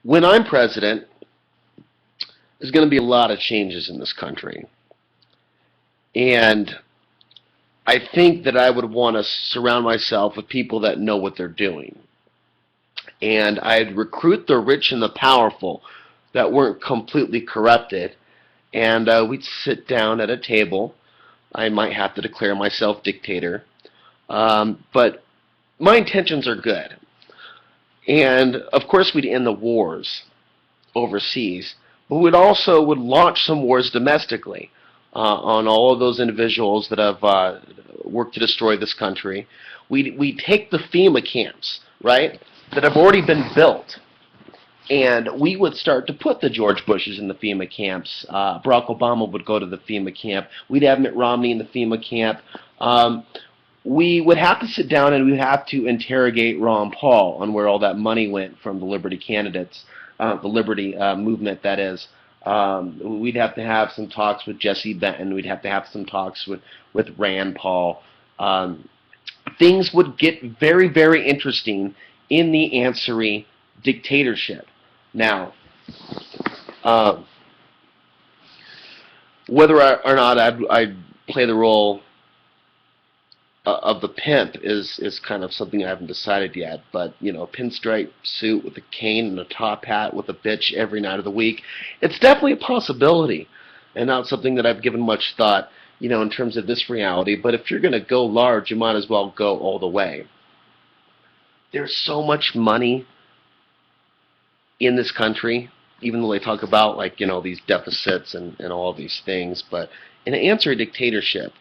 when I'm president, there's going to be a lot of changes in this country. And I think that I would want to surround myself with people that know what they're doing. And I'd recruit the rich and the powerful that weren't completely corrupted. And we'd sit down at a table. I might have to declare myself dictator. But my intentions are good. And of course we'd end the wars overseas, but we'd also would launch some wars domestically on all of those individuals that have worked to destroy this country. We'd take the FEMA camps, right, that have already been built, and we would start to put the George Bushes in the FEMA camps. Barack Obama would go to the FEMA camp. We'd have Mitt Romney in the FEMA camp. We would have to sit down and we would have to interrogate Ron Paul on where all that money went from the Liberty candidates, the Liberty movement, that is. We'd have to have some talks with Jesse Benton. We'd have to have some talks with Rand Paul. Things would get very, very interesting in the Ansary dictatorship. Now, whether or not I'd play the role of the pimp is kind of something I haven't decided yet, but you know, a pinstripe suit with a cane and a top hat with a bitch every night of the week, it's definitely a possibility, and not something that I've given much thought, you know, in terms of this reality. But if you're going to go large, you might as well go all the way. There's so much money in this country, even though they talk about, like, you know, these deficits and all these things, but in an Ansary dictatorship,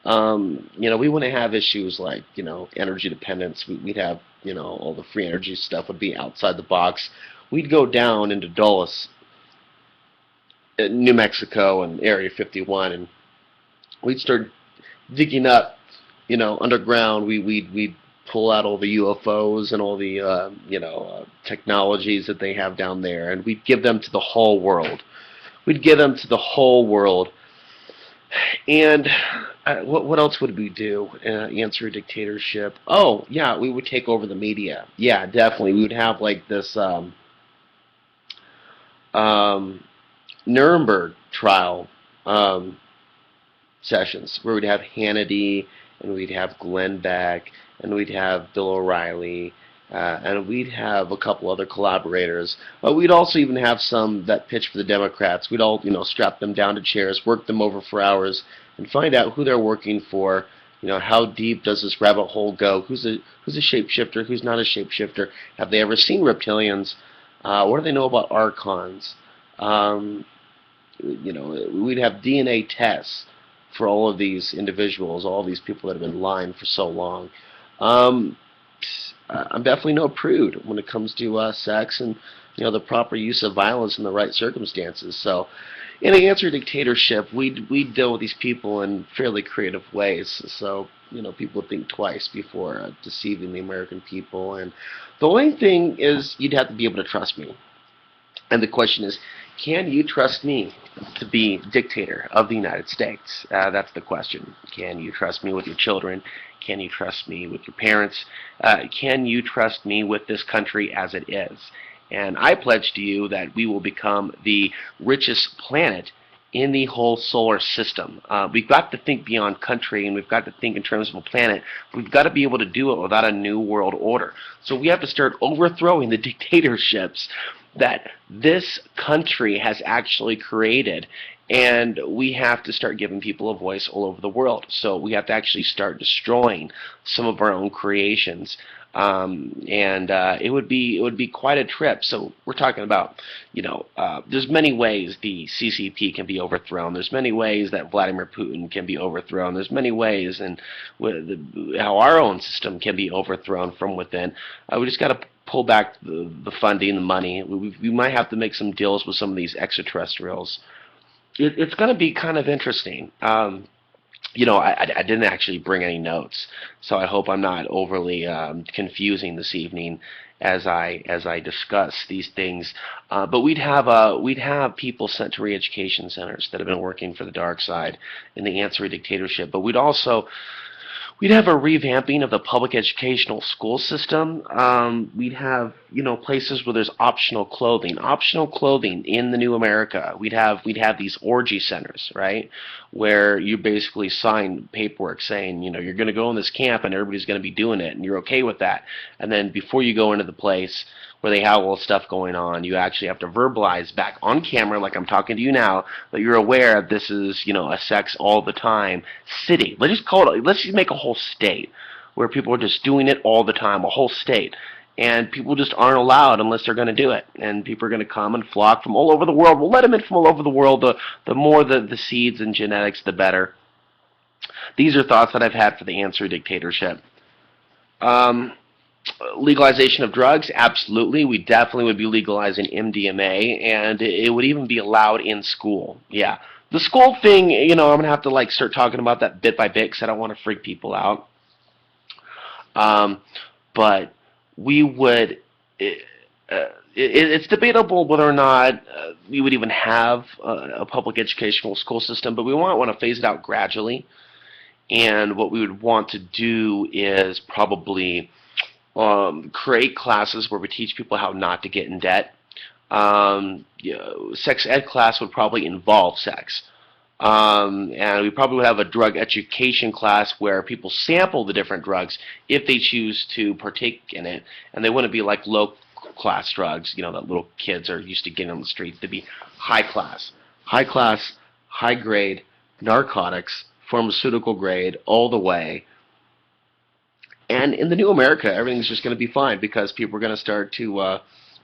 you know, we wouldn't have issues like, you know, energy dependence. We'd have, you know, all the free energy stuff would be outside the box. We'd go down into Dulles, New Mexico, and Area 51, and we'd start digging up, you know, underground. We'd pull out all the UFOs and all the, you know, technologies that they have down there, and we'd give them to the whole world. We'd give them to the whole world. And what else would we do? Answer a dictatorship. Oh, yeah, we would take over the media. Yeah, definitely. We would have like this Nuremberg trial sessions where we'd have Hannity, and we'd have Glenn Beck, and we'd have Bill O'Reilly, and we'd have a couple other collaborators. We'd also even have some that pitch for the Democrats. We'd all, you know, strap them down to chairs, work them over for hours, and find out who they're working for. You know, how deep does this rabbit hole go? Who's a shapeshifter? Who's not a shapeshifter? Have they ever seen reptilians? What do they know about archons? You know, we'd have DNA tests for all of these individuals, all these people that have been lying for so long. I'm definitely no prude when it comes to sex and, you know, the proper use of violence in the right circumstances. So, in an Ansary dictatorship, we'd deal with these people in fairly creative ways. So, you know, people would think twice before deceiving the American people. And the only thing is, you'd have to be able to trust me. And the question is, can you trust me to be dictator of the United States? That's the question. Can you trust me with your children? Can you trust me with your parents? Can you trust me with this country as it is? And I pledge to you that we will become the richest planet in the whole solar system. We've got to think beyond country, and we've got to think in terms of a planet. We've got to be able to do it without a new world order. So we have to start overthrowing the dictatorships that this country has actually created, and we have to start giving people a voice all over the world. So we have to actually start destroying some of our own creations. It would be quite a trip. So we're talking about, you know, there's many ways the CCP can be overthrown. There's many ways that Vladimir Putin can be overthrown. There's many ways and how our own system can be overthrown from within. We just got to pull back the funding, the money. We might have to make some deals with some of these extraterrestrials. It's going to be kind of interesting. You know, I didn't actually bring any notes, so I hope I'm not overly confusing this evening as I discuss these things. But we'd have people sent to re-education centers that have been working for the dark side in the Ansary dictatorship. But we'd We'd have a revamping of the public educational school system. We'd have, places where there's optional clothing in the new America. We'd have these orgy centers, right, where you basically sign paperwork saying, you're going to go in this camp and everybody's going to be doing it, and you're okay with that. And then before you go into the place where they have all this stuff going on, you actually have to verbalize back on camera, like I'm talking to you now, that you're aware this is, a sex all the time city. Let's just make a whole state where people are just doing it all the time, a whole state. And people just aren't allowed unless they're going to do it. And people are going to come and flock from all over the world. We'll let them in from all over the world. The more the seeds and genetics, the better. These are thoughts that I've had for the Ansary dictatorship. Legalization of drugs, absolutely. We definitely would be legalizing MDMA, and it would even be allowed in school. Yeah. The school thing, I'm going to have to start talking about that bit by bit because I don't want to freak people out. But we would, it's debatable whether or not we would even have a public educational school system, but we want to phase it out gradually. And what we would want to do is probably create classes where we teach people how not to get in debt. Sex ed class would probably involve sex. And we probably would have a drug education class where people sample the different drugs if they choose to partake in it. And they wouldn't be like low-class drugs, that little kids are used to getting on the streets. They'd be high-class, high-grade narcotics, pharmaceutical grade, all the way. And in the new America, everything's just going to be fine because people are going to start to,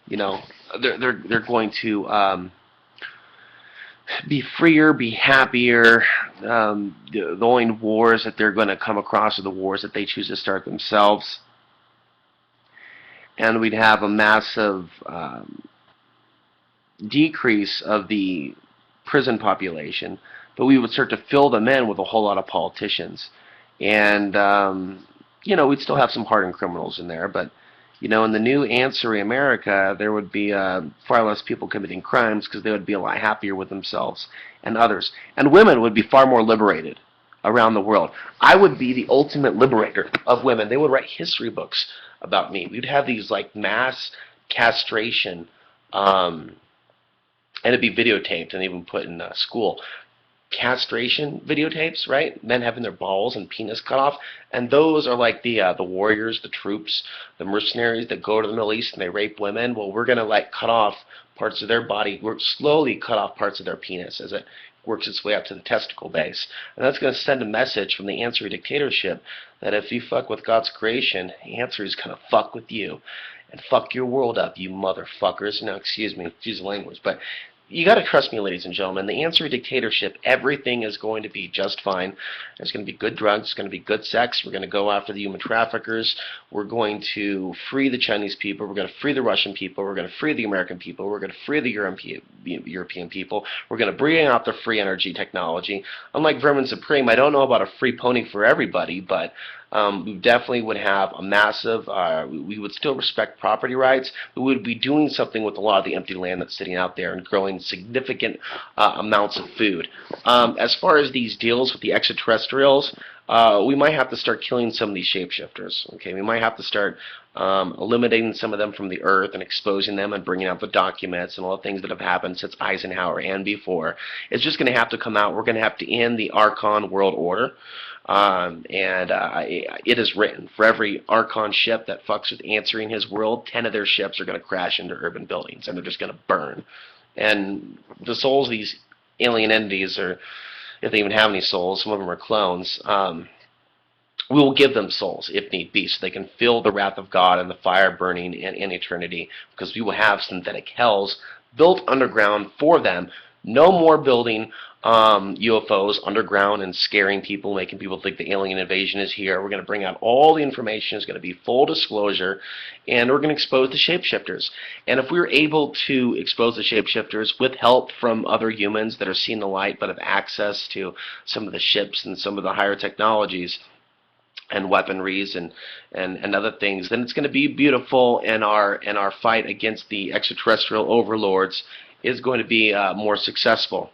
they're going to be freer, be happier. The only wars that they're going to come across are the wars that they choose to start themselves. And we'd have a massive decrease of the prison population, but we would start to fill them in with a whole lot of politicians. And we'd still have some hardened criminals in there, but, in the new Ansary America, there would be far less people committing crimes because they would be a lot happier with themselves and others. And women would be far more liberated around the world. I would be the ultimate liberator of women. They would write history books about me. We'd have these, mass castration, and it'd be videotaped and even put in school. Castration videotapes, right? Men having their balls and penis cut off, and those are like the warriors, the troops, the mercenaries that go to the Middle East and they rape women. Well, we're gonna cut off parts of their body. We're slowly cut off parts of their penis as it works its way up to the testicle base, and that's gonna send a message from the Ansary dictatorship that if you fuck with God's creation, Ansary's gonna fuck with you and fuck your world up, you motherfuckers. Now, excuse the language, but you got to trust me, ladies and gentlemen. The Ansary dictatorship, everything is going to be just fine. There's going to be good drugs. There's going to be good sex. We're going to go after the human traffickers. We're going to free the Chinese people. We're going to free the Russian people. We're going to free the American people. We're going to free the European people. We're going to bring out the free energy technology. Unlike Vermin Supreme, I don't know about a free pony for everybody, but we definitely would have a massive, we would still respect property rights, but we would be doing something with a lot of the empty land that's sitting out there and growing significant amounts of food. As far as these deals with the extraterrestrials, we might have to start killing some of these shapeshifters. Okay, we might have to start eliminating some of them from the earth and exposing them and bringing out the documents and all the things that have happened since Eisenhower and before. It's just going to have to come out. We're going to have to end the Archon world order. It is written, for every Archon ship that fucks with Ansary in his world, 10 of their ships are going to crash into urban buildings, and they're just going to burn. And the souls of these alien entities, or if they even have any souls, some of them are clones, we will give them souls, if need be, so they can feel the wrath of God and the fire burning in eternity, because we will have synthetic hells built underground for them. No more building UFOs underground and scaring people, making people think the alien invasion is here. We're going to bring out all the information. It's going to be full disclosure, and we're going to expose the shapeshifters. And if we're able to expose the shapeshifters with help from other humans that are seeing the light but have access to some of the ships and some of the higher technologies and weaponries and other things, then it's going to be beautiful, and our fight against the extraterrestrial overlords is going to be more successful.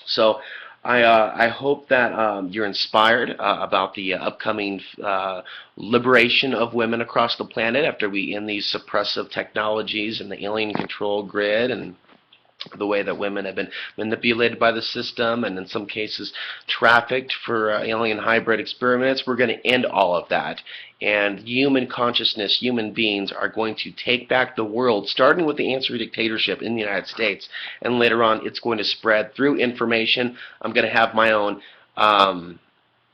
So I hope that you're inspired about the upcoming liberation of women across the planet after we end these suppressive technologies and the alien control grid and the way that women have been manipulated by the system and in some cases trafficked for alien hybrid experiments. We're going to end all of that. And human consciousness, human beings are going to take back the world, starting with the Ansary dictatorship in the United States. And later on, it's going to spread through information. I'm going to have my own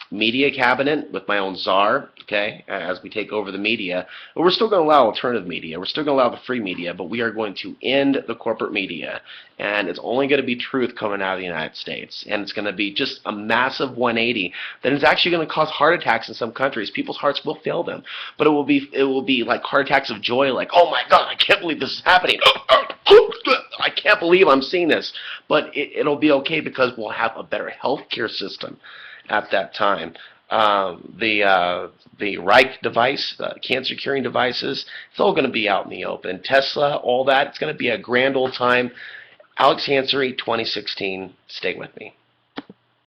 media cabinet with my own czar, okay, as we take over the media. But we're still going to allow alternative media. We're still going to allow the free media, but we are going to end the corporate media. And it's only going to be truth coming out of the United States. And it's going to be just a massive 180 that is actually going to cause heart attacks in some countries. People's hearts will fail them. But it will be like heart attacks of joy, like, oh my God, I can't believe this is happening. I can't believe I'm seeing this. But it'll be okay because we'll have a better healthcare system at that time. The Reich device, the cancer curing devices, it's all going to be out in the open. Tesla, all that, it's going to be a grand old time. Alex Ansary, 2016. Stay with me.